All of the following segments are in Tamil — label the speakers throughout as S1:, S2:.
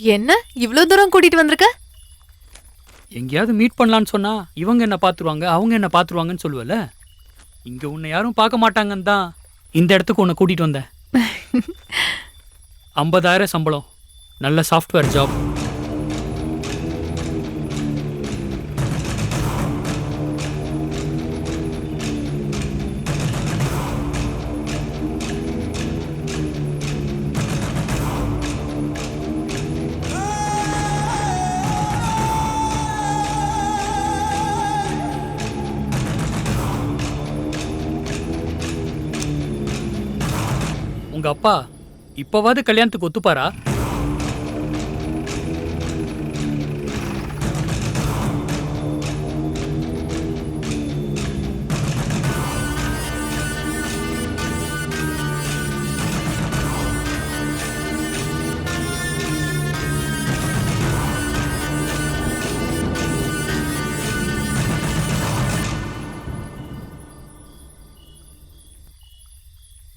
S1: என்ன இவ்ளோ தூரம் கூட்டிட்டு வந்திருக்க?
S2: எங்கேயாவது மீட் பண்ணலான்னு சொன்னா இவங்க என்ன பாத்துருவாங்க அவங்க என்ன பாத்துருவாங்கன்னு சொல்லுவல. இங்க உன்னை யாரும் பார்க்க மாட்டாங்கன்னு தான் இந்த இடத்துக்கு உன்னை கூட்டிட்டு வந்தேன். 50,000 சம்பளம், நல்ல சாஃப்ட்வேர் ஜாப். உங்க அப்பா இப்பவாது கல்யாணத்துக்கு ஒத்துப்பாரா?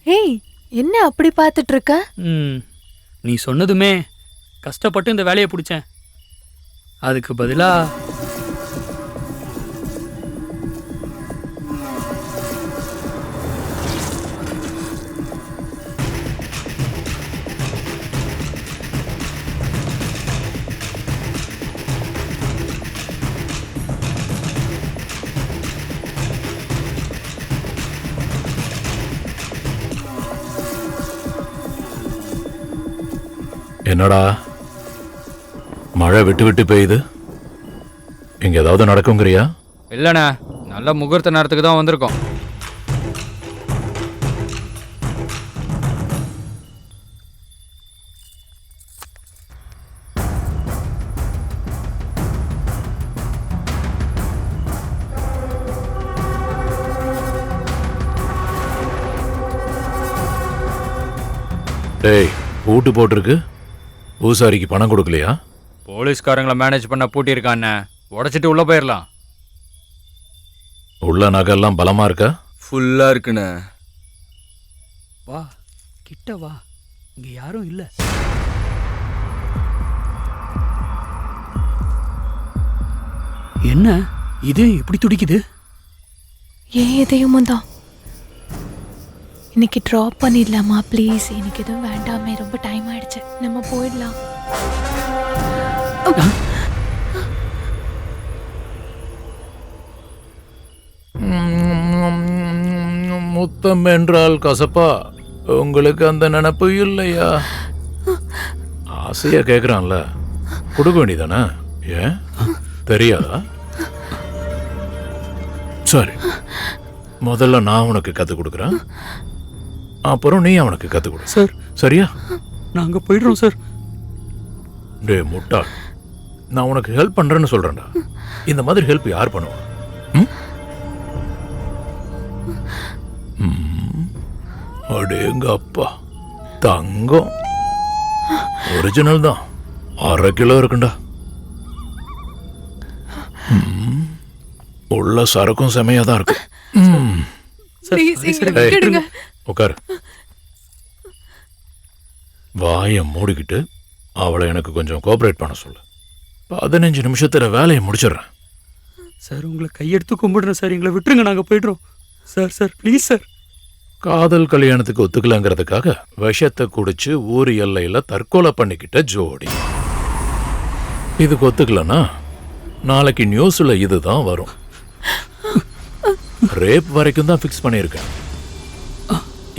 S1: ஏய், என்ன அப்படி பார்த்துட்டு இருக்க?
S2: நீ சொன்னதுமே கஷ்டப்பட்டு இந்த வேலையை பிடிச்சேன். அதுக்கு பதிலா
S3: என்னடா மழை விட்டு விட்டு பெய்யுது? இங்க ஏதாவது நடக்குங்கிறியா?
S4: இல்லைண்ணே, நல்ல முகூர்த்த நேரத்துக்கு தான் வந்திருக்கோம்.
S3: டேய், பூட்டு போட்டிருக்கு, பூசாரிக்கு பணம் கொடுக்கலையா?
S4: போலீஸ்காரங்களை மேனேஜ் பண்ண பூட்டியிருக்காண்ணே, உடைச்சிட்டு உள்ள போயிடலாம்.
S3: உள்ள நகைலாம் பலமா இருக்கா?
S5: ஃபுல்லா இருக்குண்ணே.
S2: வா கிட்ட வா, இங்க யாரும் இல்ல. என்ன இது இப்படி துடிக்குது?
S1: ஏன் எதையும் தான் இன்னைக்கு ட்ராப் பண்ணிடலாமா ப்ளீஸ்? எனக்கு எதுவும் வேண்டாமே, ரொம்ப டைம் ஆயிடுச்சு, நம்ம போயிடலாம்.
S3: முத்தம் என்றால் கசப்பா, உங்களுக்கு அந்த நினைப்பு இல்லையா? ஆசையா கேக்குறான்ல, கொடுக்க வேண்டியதானே? ஏன் தெரியாதா? சரி, முதல்ல நான் உனக்கு கத்து கொடுக்குறேன், அப்புறம் நீ அவனுக்கு கத்து கொடு.
S2: சார்
S3: சரியா?
S2: நாங்க போயிடுறோம் சார்.
S3: டே முட்டாள், நான் உனக்கு ஹெல்ப் பண்றேன்னு சொல்றேன்டா. இந்த மாதிரி ஹெல்ப் யார் பண்ணுவா? அடேங்க அப்பா, தங்கம் ஒரிஜினல் தான், 1/2 கிலோ இருக்குண்டா. உள்ள சரக்கும் செமையா தான் இருக்கு. உட்காரு. வாயை மூடிக்கிட்டு அவளை எனக்கு கொஞ்சம் கோஆபரேட் பண்ண சொல்லு. 15 நிமிஷத்துல வேலையை முடிச்சிடுறேன்.
S2: சார் உங்களை கையெடுத்து கும்பிடுறேன் சார், எங்களை விட்டுருங்க, நாங்க போயிடுறோம் சார். Sir please sir.
S3: காதல் கல்யாணத்துக்கு ஒத்துக்கலங்கிறதுக்காக விஷத்தை குடிச்சு ஊர் எல்லையில தற்கொலை பண்ணிக்கிட்ட ஜோடி. இதுக்கு ஒத்துக்கலன்னா நாளைக்கு நியூஸ்ல இதுதான் வரும். ரேப் வரைக்கும் தான் ஃபிக்ஸ் பண்ணியிருக்கேன்.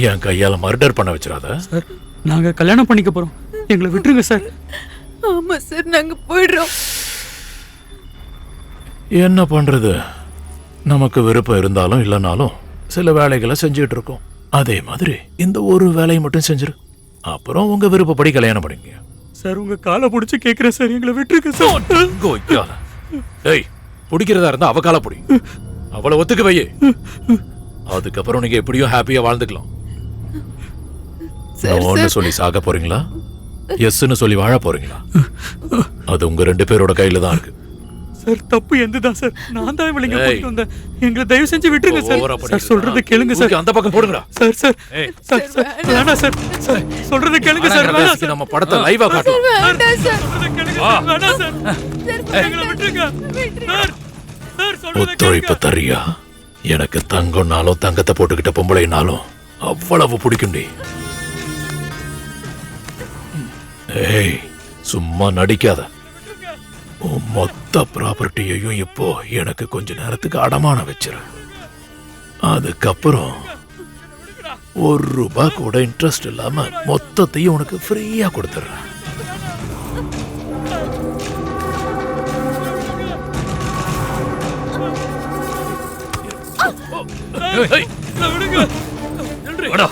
S3: என் கையால மர்டர் பண்ண வச்சிடாத.
S2: சார் நாங்க கல்யாணம் பண்ணிக்க போறோம், எங்களை விட்டுருங்க சார்.
S1: ஆமா சார், நாங்க போயிடுறோம்.
S3: என்ன பண்றது, நமக்கு விருப்பம் இருந்தாலும் இல்லைனாலும் சில வேலைகளை செஞ்சுட்டு இருக்கோம். அதே மாதிரி இந்த ஒரு வேலையை மட்டும் செஞ்சிரு, அப்புறம் உங்க விருப்பப்படி கல்யாணம் பண்ணிங்க.
S2: சார் உங்க காலை பிடிச்சி கேட்கிறேன் சார், எங்களை விட்டுருங்க சார்.
S3: டேய், பிடிக்கிறதா இருந்தா அவ காலை பிடி, அவளை ஒத்துக்க வையே. அதுக்கப்புறம் நீங்க எப்படியும் ஹாப்பியா வாழ்ந்துக்கலாம். நோன்னு சொல்லி சாக போறீங்களா, எஸ்ன்னு சொல்லி வாழ போறீங்களா? அது உங்க 2 பேரோட கையில தான் இருக்கு.
S2: சார் தப்பு எந்துதான் சார். நான் தான் இவளைங்க
S3: ஏய்.
S2: கூட்டிட்டு வந்தேன். எங்களை தயவு செஞ்சு விட்டுருங்க சார்.
S3: ஓவரா
S2: சார்
S3: பண்ணிட்டு
S2: சொல்றதை கேளுங்க சார்.
S3: தூக்கி அந்த பக்கம் போடுங்கடா.
S2: சார் சார்
S3: ஏய்.
S2: சார் சார் வேணாம் சார். சார் சொல்றதை கேளுங்க சார். வேணாம்
S3: கடைசிக்கு
S2: சார்.
S3: நம்ம படத்தை லைவா காட்டுவோம்.
S1: வேண்டாம் சார்.
S2: சொல்றதை கேளுங்க
S3: வா.
S2: சார். வேணாம் சார்.
S1: சார்
S2: எங்களை விட்டுருங்க. சார் சார் சொல்றதை
S3: ஒத்துழைப்பு
S2: கேளுங்க.
S3: தரியா? எனக்கு தங்கம்னாலும் தங்கத்தை போட்டுக்கிட்ட பொம்பளைனாலும் அவ்வளவு பிடிக்கும்டி. ஏய், சும்மா நடிக்காத. உன் மொத்த ப்ராப்பர்ட்டியையும் இப்போ எனக்கு கொஞ்ச நேரத்துக்கு அடமானம் வச்சிரு. அதுக்கப்புறம் ₹1 கூட இன்ட்ரெஸ்ட் இல்லாம மொத்தத்தையும் உனக்கு ஃப்ரீயா கொடுத்துட்றேன்.
S2: சார் விடுங்க.
S3: வாடா.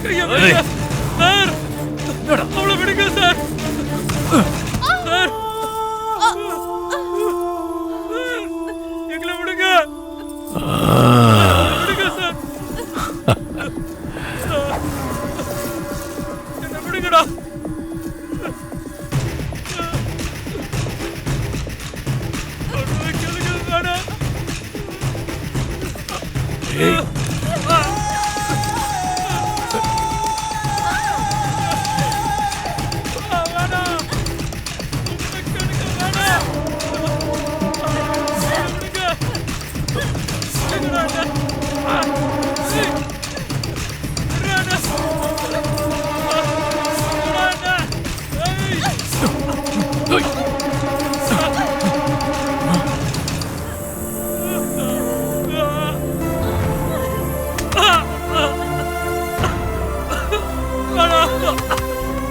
S2: கையை விடுங்க. சார் அவளை விடுங்க சார். சார் எங்களை விடுங்க. விடுங்க சார். என்னை விடுங்கடா. சொல்றதை கேளுங்க. வேணாம்.
S3: ஏய்,
S2: வேணாம். சொல்றதை கேளுங்க. வேணாம். விடுங்க.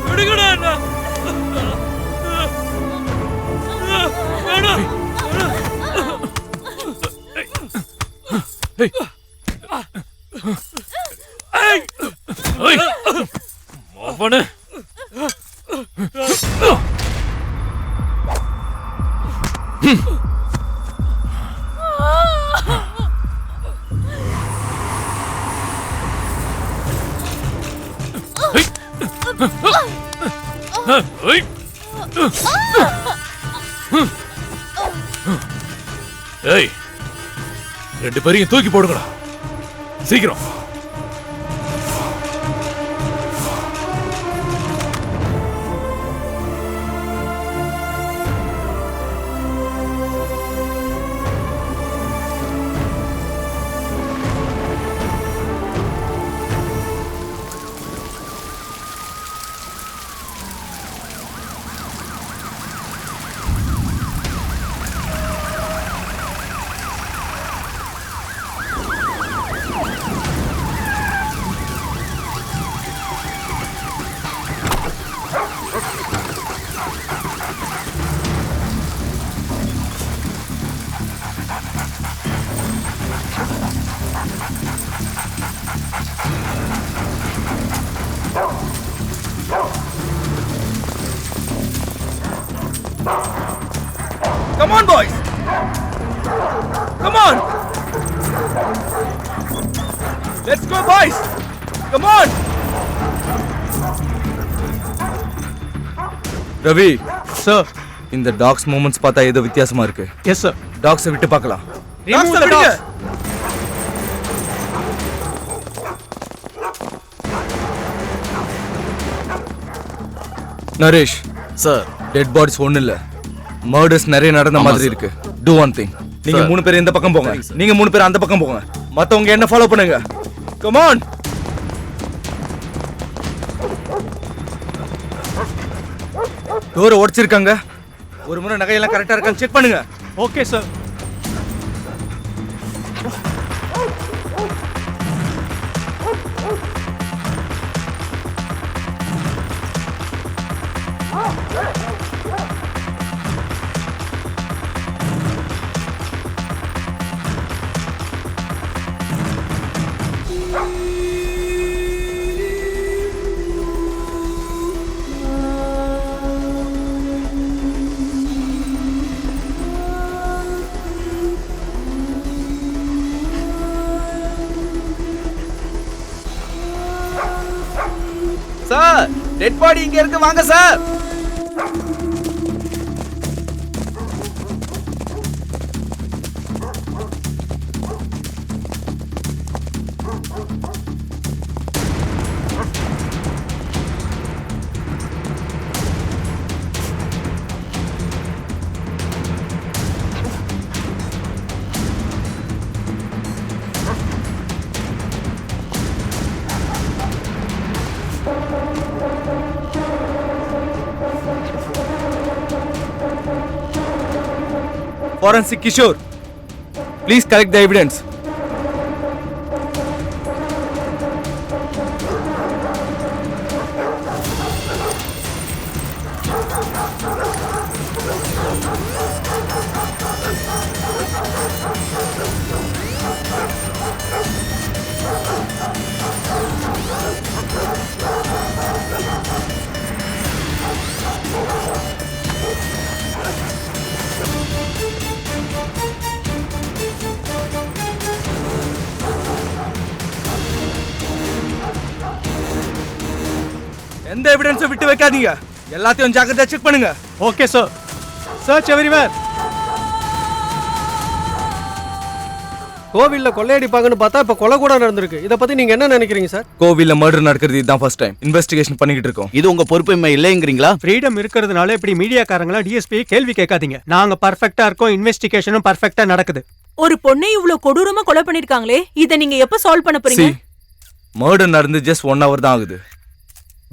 S2: விடுங்கடா.
S3: ஏய். ஏய், அவனு. ஏய். ஏய், 2 பேரையும் தூக்கி போடுங்கடா சீக்கிரம்.
S5: Come on, boys! Come on! Let's go, boys! Come on! Ravi sir, இந்த டாக்ஸ் மூமெண்ட்ஸ் பார்த்தா ஏதோ வித்தியாசமா இருக்கு. Yes sir. டாக்ஸை விட்டு பார்க்கலாம். டாக்ஸை விடுங்க. நரேஷ்
S6: சார்,
S5: டெட் பாடிஸ் ஒண்ணு இல்ல, மர்டர்ஸ் நிறைய நடந்த மாதிரி இருக்கு. Do one thing. நீங்க 3 பேர் இந்த பக்கம் போங்க, நீங்க 3 பேர் அந்த பக்கம் போங்க, மத்தவங்க என்ன ஃபாலோ பண்ணுங்க. Come on. டோரை உடைச்சிருக்காங்க. ஒரு முறை நகையெல்லாம் கரெக்டா இருக்கான்னு செக் பண்ணுங்க.
S2: Okay sir.
S5: Sir, dead body இங்க இருக்கு, வாங்க sir. Forensic Kishore, please collect the evidence. எந்த எவிடன்ஸும் விட்டு வைக்காதீங்க. எல்லாத்தையும் ஜாக்கிரதையா செக் பண்ணுங்க.
S6: Okay sir. Search everywhere. கோவில்ல கொள்ளையடிப்பாங்கன்னு பார்த்தா இப்ப கொலை கூட நடந்திருக்கு. இத பத்தி நீங்க என்ன நினைக்கிறீங்க சார்?
S5: கோவில்ல மர்டர் நடக்கிறது இதுதான் ஃபர்ஸ்ட் டைம். இன்வெஸ்டிகேஷன் பண்ணிக்கிட்டு இருக்கோம்.
S7: இது உங்க பொறுப்புரிமை இல்லைங்கிறீங்களா?
S6: ஃப்ரீடம் இருக்கிறதுனால இப்படி மீடியாக்காரங்களா டிஎஸ்பி கேள்வி கேட்காதீங்க. நாங்க பர்ஃபெக்ட்டா இருக்கோம், இன்வெஸ்டிகேஷனும் பர்ஃபெக்ட்டா நடக்குது.
S8: ஒரு பொண்ணை இவ்ளோ கொடூரமா கொலை பண்ணிருக்காங்களே, இத நீங்க எப்ப சால்வ் பண்ண போறீங்க?
S5: மர்டர் நடந்து ஜஸ்ட் 1 hour தான் ஆகுது.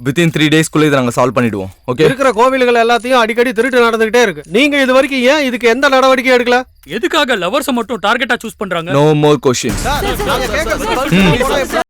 S5: வித்தின் 3 daysக்குள்ள இதை நாங்க சால்வ் பண்ணிடுவோம். ஓகே.
S6: இருக்கிற கோவில்கள் எல்லாத்தையும் அடிக்கடி திருட்டு நடந்துகிட்டே இருக்கு. நீங்க இது வரைக்கும் ஏன் இதுக்கு எந்த நடவடிக்கை எடுக்கல?
S2: எதுக்காக லவர்ஸை மட்டும் டார்கெட்டா சூஸ் பண்றாங்க?
S5: No more questions.